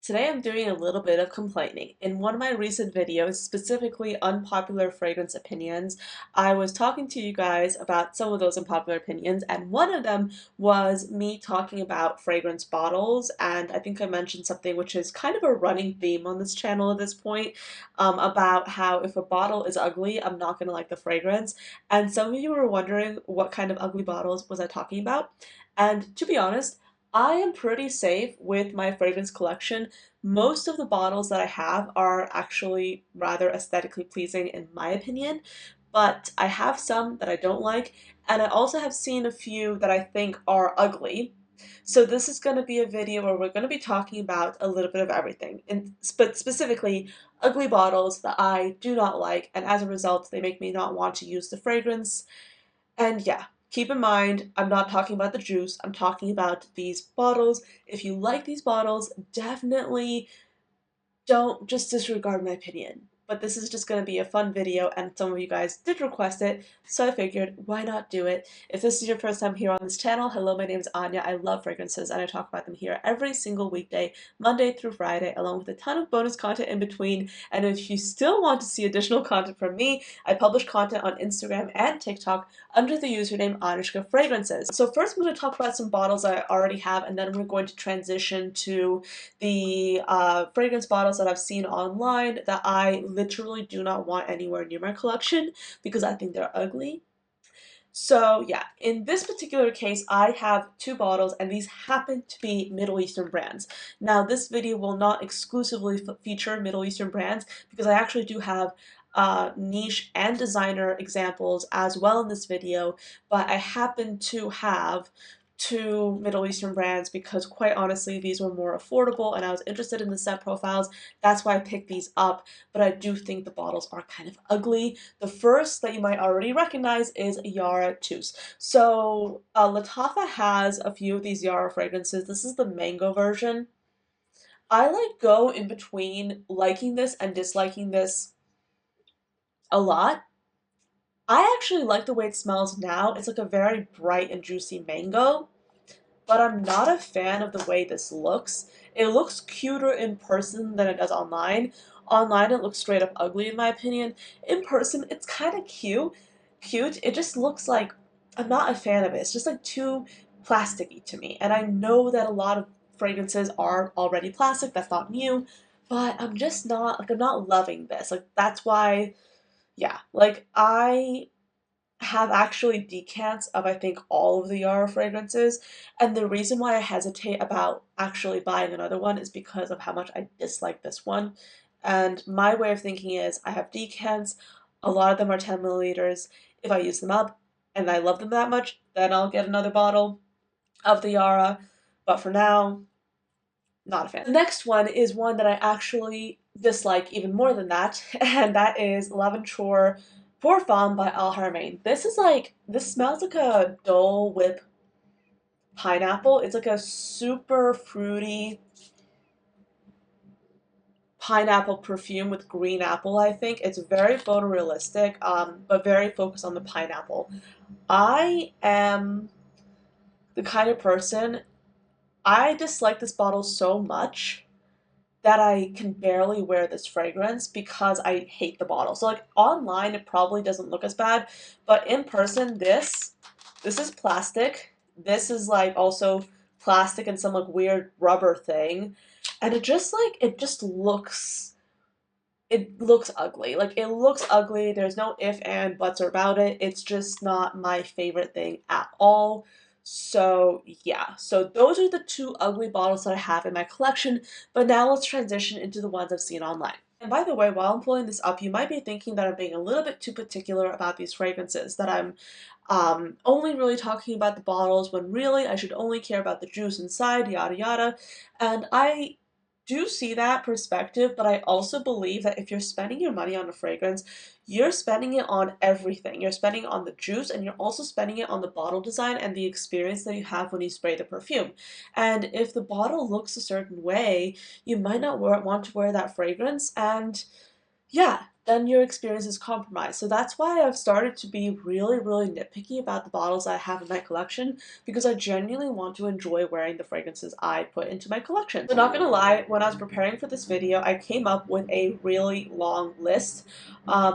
Today I'm doing a little bit of complaining. In one of my recent videos, specifically unpopular fragrance opinions, I was talking to you guys about some of those unpopular opinions, and one of them was me talking about fragrance bottles, and I think I mentioned something which is kind of a running theme on this channel at this point, about how if a bottle is ugly, I'm not going to like the fragrance. And some of you were wondering what kind of ugly bottles was I talking about, and to be honest, I am pretty safe with my fragrance collection. Most of the bottles that I have are actually rather aesthetically pleasing in my opinion, but I have some that I don't like, and I also have seen a few that I think are ugly. So this is going to be a video where we're going to be talking about a little bit of everything, but specifically ugly bottles that I do not like, and as a result, they make me not want to use the fragrance. And yeah, keep in mind, I'm not talking about the juice, I'm talking about these bottles. If you like these bottles, definitely don't just disregard my opinion. But this is just going to be a fun video, and some of you guys did request it, so I figured, why not do it? If this is your first time here on this channel, hello, my name is Anya. I love fragrances, and I talk about them here every single weekday, Monday through Friday, along with a ton of bonus content in between. And if you still want to see additional content from me, I publish content on Instagram and TikTok under the username ANECHKAFRAGRANCES. So first I'm going to talk about some bottles I already have, and then we're going to transition to the fragrance bottles that I've seen online that I literally do not want anywhere near my collection because I think they're ugly. So yeah, in this particular case, I have two bottles, and these happen to be Middle Eastern brands. Now, this video will not exclusively feature Middle Eastern brands because I actually do have niche and designer examples as well in this video, but I happen to have two Middle Eastern brands because quite honestly these were more affordable and I was interested in the scent profiles. That's why I picked these up, but I do think the bottles are kind of ugly. The first that you might already recognize is Yara Tous. So Lattafa has a few of these Yara fragrances. This is the mango version. I like go in between liking this and disliking this a lot. I actually like the way it smells now. It's like a very bright and juicy mango, but I'm not a fan of the way this looks. It looks cuter in person than it does online. Online it looks straight up ugly in my opinion. In person it's kind of cute. It just looks like I'm not a fan of it. It's just like too plasticky to me. And I know that a lot of fragrances are already plastic. That's not new, but I'm just not like I'm not loving this. Like that's why yeah, like I have actually decants of I think all of the Yara fragrances, and the reason why I hesitate about actually buying another one is because of how much I dislike this one. And my way of thinking is I have decants, a lot of them are 10 milliliters. If I use them up and I love them that much, then I'll get another bottle of the Yara. But for now, not a fan. The next one is one that I actually dislike even more than that, and that is L'Aventure Pour Femme by Al Haramain. This smells like a Dole Whip pineapple. It's like a super fruity pineapple perfume with green apple, I think. It's very photorealistic, but very focused on the pineapple. I am the kind of person, I dislike this bottle so much that I can barely wear this fragrance because I hate the bottle. So like online it probably doesn't look as bad, but in person this is plastic. This is like also plastic and some like weird rubber thing. And it looks ugly. Like it looks ugly. There's no if and buts about it. It's just not my favorite thing at all. So yeah, so those are the two ugly bottles that I have in my collection, but now let's transition into the ones I've seen online. And by the way, while I'm pulling this up, you might be thinking that I'm being a little bit too particular about these fragrances, that I'm only really talking about the bottles when really I should only care about the juice inside, yada yada. And I do see that perspective, but I also believe that if you're spending your money on a fragrance, you're spending it on everything. You're spending on the juice, and you're also spending it on the bottle design and the experience that you have when you spray the perfume. And if the bottle looks a certain way, you might not want to wear that fragrance. And yeah, then your experience is compromised. So that's why I've started to be really, really nitpicky about the bottles I have in my collection, because I genuinely want to enjoy wearing the fragrances I put into my collection. So not gonna lie, when I was preparing for this video, I came up with a really long list.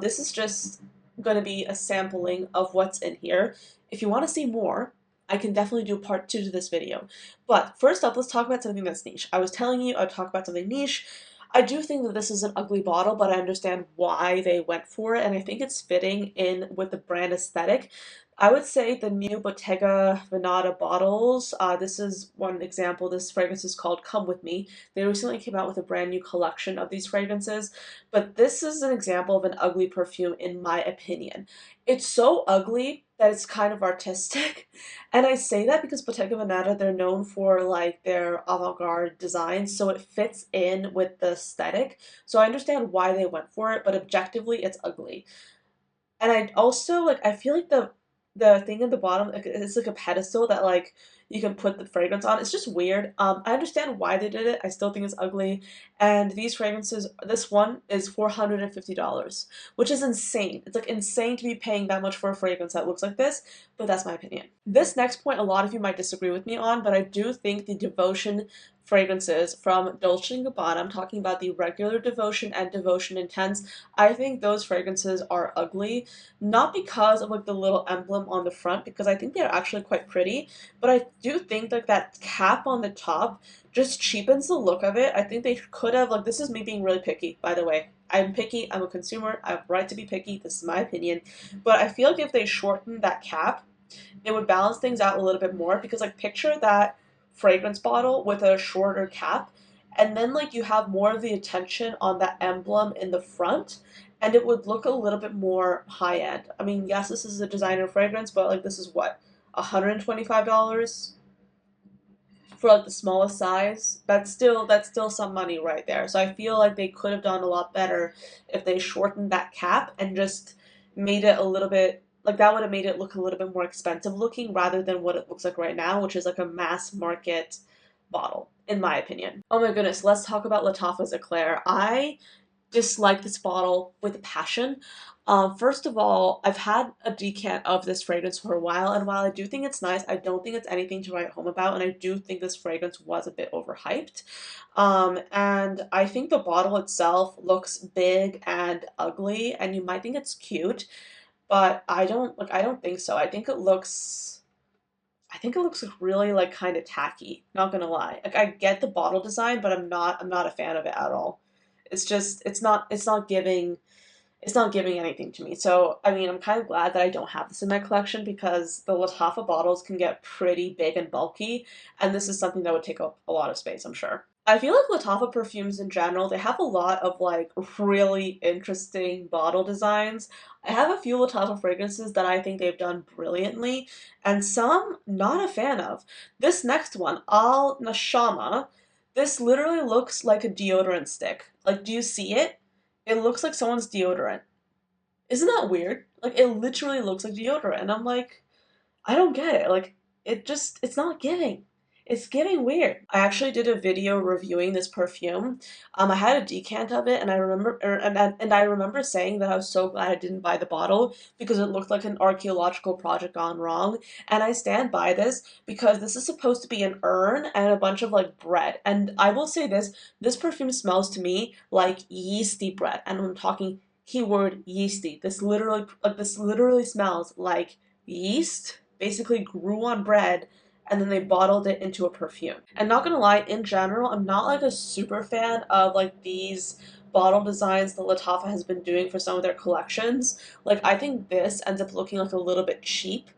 This is just gonna be a sampling of what's in here. If you want to see more, I can definitely do part 2 to this video. But first up, let's talk about something that's niche. I was telling you I'd talk about something niche. I do think that this is an ugly bottle, but I understand why they went for it, and I think it's fitting in with the brand aesthetic. I would say the new Bottega Veneta bottles, this is one example. This fragrance is called Come With Me. They recently came out with a brand new collection of these fragrances, but this is an example of an ugly perfume in my opinion. It's so ugly that it's kind of artistic. And I say that because Bottega Veneta, they're known for like their avant-garde designs, so it fits in with the aesthetic. So I understand why they went for it, but objectively it's ugly. And I also like, I feel like the thing at the bottom, like, it's like a pedestal that like you can put the fragrance on. It's just weird. I understand why they did it. I still think it's ugly. And these fragrances, this one is $450, which is insane. It's like insane to be paying that much for a fragrance that looks like this, but that's my opinion. This next point, a lot of you might disagree with me on, but I do think the Devotion fragrances from Dolce & Gabbana, I'm talking about the regular Devotion and Devotion Intense, I think those fragrances are ugly, not because of like the little emblem on the front, because I think they're actually quite pretty, but I do think like that cap on the top just cheapens the look of it. I think they could have, like, this is me being really picky, by the way. I'm picky, I'm a consumer, I have a right to be picky, this is my opinion, but I feel like if they shortened that cap, it would balance things out a little bit more, because like picture that fragrance bottle with a shorter cap, and then like you have more of the attention on that emblem in the front, and it would look a little bit more high end. I mean, yes, this is a designer fragrance, but like this is what, $125 for like the smallest size. That's still some money right there. So I feel like they could have done a lot better if they shortened that cap and just made it a little bit, like, that would have made it look a little bit more expensive looking rather than what it looks like right now, which is like a mass market bottle, in my opinion. Oh my goodness, let's talk about Lattafa's Eclair. I dislike this bottle with a passion. First of all, I've had a decant of this fragrance for a while, and while I do think it's nice, I don't think it's anything to write home about, and I do think this fragrance was a bit overhyped. And I think the bottle itself looks big and ugly, and you might think it's cute, but I don't think so. I think it looks like really like kind of tacky, not gonna lie. Like I get the bottle design, but I'm not a fan of it at all. It's not giving anything to me. So, I mean, I'm kind of glad that I don't have this in my collection, because the Lattafa bottles can get pretty big and bulky, and this is something that would take up a lot of space, I'm sure. I feel like Lattafa perfumes in general, they have a lot of like really interesting bottle designs. I have a few Lattafa fragrances that I think they've done brilliantly, and some not a fan of. This next one, Al Nashama, this literally looks like a deodorant stick. Like, do you see it? It looks like someone's deodorant. Isn't that weird? Like, it literally looks like deodorant. And I'm like, I don't get it. Like, it's not giving. It's giving weird. I actually did a video reviewing this perfume. I had a decant of it, and I remember saying that I was so glad I didn't buy the bottle, because it looked like an archaeological project gone wrong. And I stand by this, because this is supposed to be an urn and a bunch of like bread. And I will say this perfume smells to me like yeasty bread. And I'm talking keyword yeasty. This literally smells like yeast basically grew on bread, and then they bottled it into a perfume. And not gonna lie, in general, I'm not like a super fan of like these bottle designs that Lattafa has been doing for some of their collections. Like, I think this ends up looking like a little bit cheap.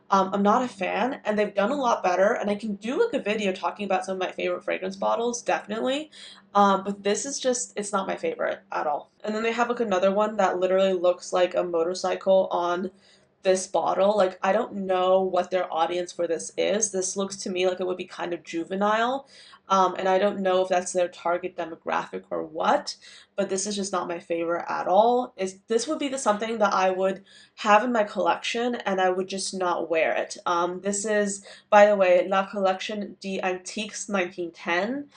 I'm not a fan, and they've done a lot better, and I can do like a video talking about some of my favorite fragrance bottles, definitely. But this is just, it's not my favorite at all. And then they have like another one that literally looks like a motorcycle on this bottle. Like, I don't know what their audience for this is. This looks to me like it would be kind of juvenile. And I don't know if that's their target demographic or what, but this is just not my favorite at all. This would be something that I would have in my collection, and I would just not wear it. This is, by the way, La Collection d'Antiques 1910.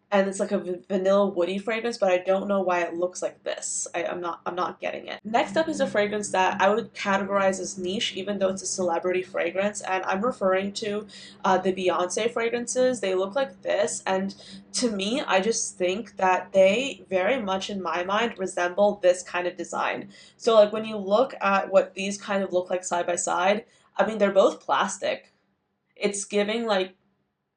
and it's like a vanilla woody fragrance, but I don't know why it looks like this. I'm not getting it. Next up is a fragrance that I would categorize as niche, even though it's a celebrity fragrance, and I'm referring to the Beyonce fragrances. They look like this, and to me, I just think that they very much, in my mind, resemble this kind of design. So like when you look at what these kind of look like side by side, I mean they're both plastic. It's giving like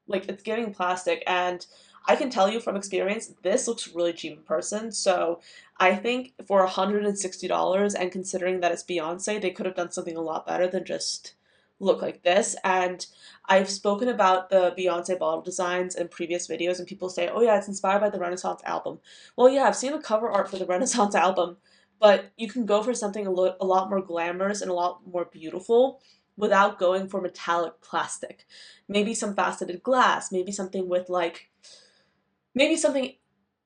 it's giving plastic, and I can tell you from experience this looks really cheap in person. So I think for $160, and considering that it's Beyonce, they could have done something a lot better than just look like this. And I've spoken about the Beyonce bottle designs in previous videos, and people say, oh yeah, it's inspired by the Renaissance album. Well, yeah, I've seen the cover art for the Renaissance album, but you can go for something a lot more glamorous and a lot more beautiful without going for metallic plastic. Maybe some faceted glass, maybe something with maybe something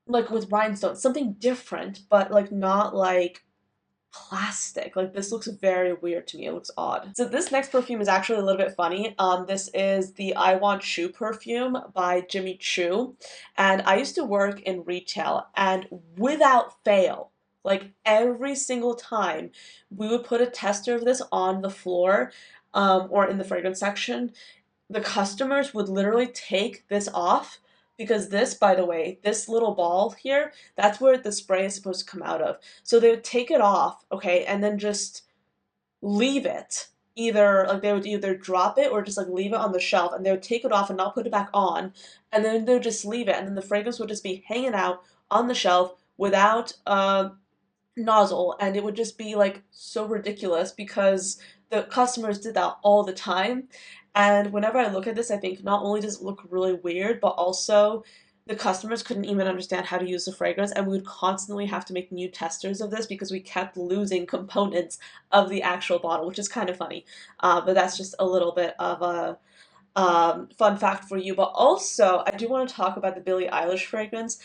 like with rhinestones, something different, but like not like plastic. Like this looks very weird to me. It looks odd. So this next perfume is actually a little bit funny. This is the I Want Choo perfume by Jimmy Choo. And I used to work in retail, and without fail, like every single time, we would put a tester of this on the floor, or in the fragrance section. The customers would literally take this off, because this, by the way, this little ball here, that's where the spray is supposed to come out of. So they would take it off, okay, and then just leave it. Either like they would either drop it or just like leave it on the shelf, and they would take it off and not put it back on, and then they would just leave it, and then the fragrance would just be hanging out on the shelf without nozzle, and it would just be like so ridiculous because the customers did that all the time. And whenever I look at this, I think not only does it look really weird, but also the customers couldn't even understand how to use the fragrance, and we would constantly have to make new testers of this because we kept losing components of the actual bottle, which is kind of funny. But that's just a little bit of a fun fact for you. But also, I do want to talk about the Billie Eilish fragrance,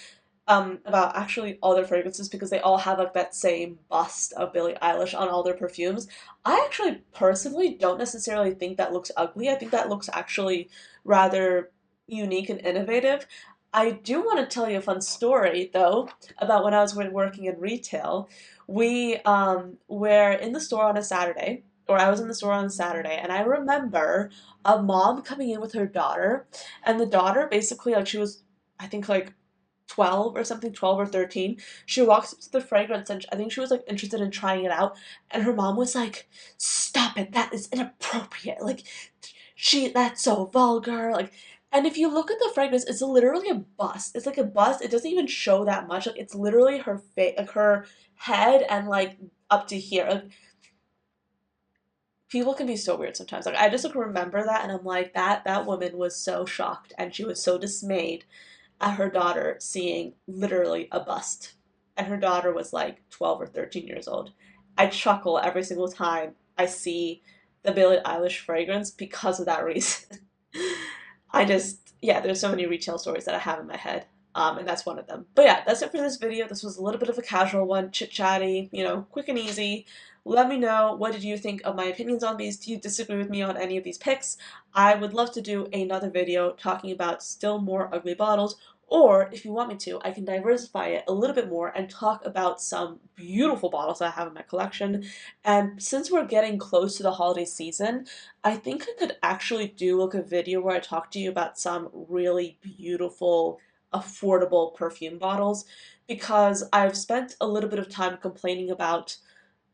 about actually all their fragrances, because they all have like that same bust of Billie Eilish on all their perfumes. I actually personally don't necessarily think that looks ugly. I think that looks actually rather unique and innovative. I do want to tell you a fun story though about when I was working in retail. We were in the store on a Saturday, or I was in the store on a Saturday, and I remember a mom coming in with her daughter, and the daughter basically like she was, I think like 12 or something, 12 or 13. She walks up to the fragrance, and I think she was like interested in trying it out. And her mom was like, "Stop it, that is inappropriate. Like, that's so vulgar." Like, and if you look at the fragrance, it's literally a bust. It's like a bust. It doesn't even show that much. Like, it's literally her face, like her head, and like up to here. Like, people can be so weird sometimes. Like, I just like remember that, and I'm like, that woman was so shocked, and she was so dismayed at her daughter seeing literally a bust. And her daughter was like 12 or 13 years old. I chuckle every single time I see the Billie Eilish fragrance because of that reason. I just, yeah, there's so many retail stories that I have in my head. And that's one of them. But yeah, that's it for this video. This was a little bit of a casual one, chit-chatty, quick and easy. Let me know, what did you think of my opinions on these? Do you disagree with me on any of these picks? I would love to do another video talking about still more ugly bottles, or if you want me to, I can diversify it a little bit more and talk about some beautiful bottles I have in my collection. And since we're getting close to the holiday season, I think I could actually do like a video where I talk to you about some really beautiful, affordable perfume bottles, because I've spent a little bit of time complaining about,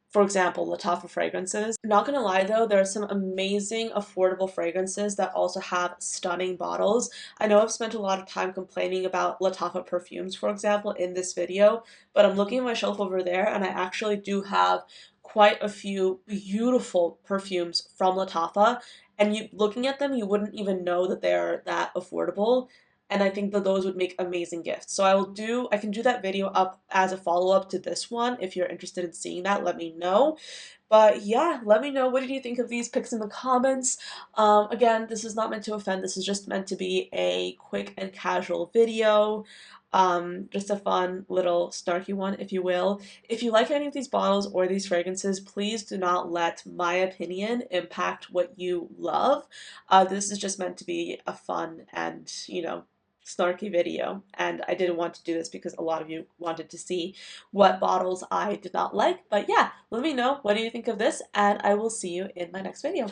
for example, Lattafa fragrances. Not gonna lie though, there are some amazing affordable fragrances that also have stunning bottles. I know I've spent a lot of time complaining about Lattafa perfumes, for example, in this video, but I'm looking at my shelf over there, and I actually do have quite a few beautiful perfumes from Lattafa, and looking at them, you wouldn't even know that they're that affordable. And I think that those would make amazing gifts. So I can do that video up as a follow-up to this one. If you're interested in seeing that, let me know. But yeah, let me know, what did you think of these picks in the comments. Again, this is not meant to offend. This is just meant to be a quick and casual video. Just a fun little snarky one, if you will. If you like any of these bottles or these fragrances, please do not let my opinion impact what you love. This is just meant to be a fun and, snarky video, and I didn't want to do this because a lot of you wanted to see what bottles I did not like. But yeah, let me know what do you think of this, and I will see you in my next video.